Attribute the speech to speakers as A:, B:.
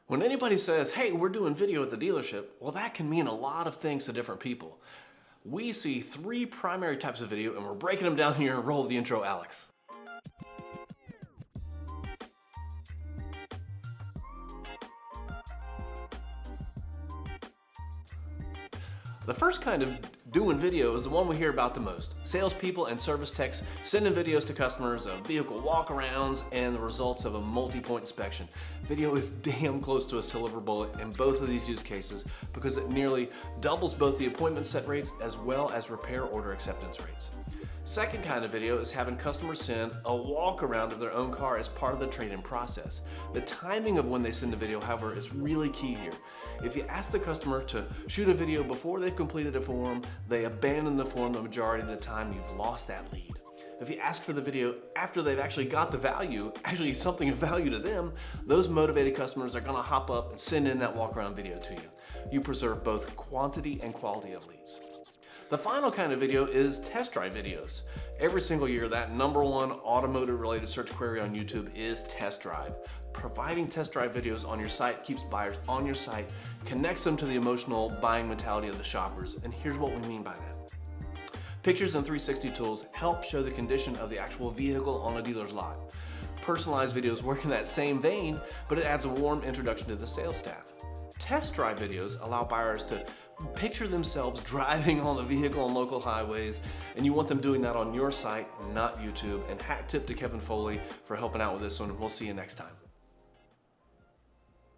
A: When anybody says, hey, we're doing video at the dealership, well, that can mean a lot of things to different people. We see three primary types of video, and we're breaking them down here and roll the intro, Alex. The first kind of doing video is the one we hear about the most. Salespeople and service techs sending videos to customers of vehicle walkarounds and the results of a multi-point inspection. Video is damn close to a silver bullet in both of these use cases because it nearly doubles both the appointment set rates as well as repair order acceptance rates. Second kind of video is having customers send a walk around of their own car as part of the trade-in process. The timing of when they send the video, however, is really key here. If you ask the customer to shoot a video before they've completed a form, they abandon the form the majority of the time. You've lost that lead. If you ask for the video after they've actually got the value, actually something of value to them, those motivated customers are gonna hop up and send in that walk around video to you. You preserve both quantity and quality of leads. The final kind of video is test drive videos. Every single year, that #1 automotive related search query on YouTube is test drive. Providing test drive videos on your site keeps buyers on your site, connects them to the emotional buying mentality of the shoppers, and here's what we mean by that. Pictures and 360 tools help show the condition of the actual vehicle on a dealer's lot. Personalized videos work in that same vein, but it adds a warm introduction to the sales staff. Test drive videos allow buyers to picture themselves driving on the vehicle on local highways, and you want them doing that on your site, not YouTube. And hat tip to Kevin Foley for helping out with this one. We'll see you next time.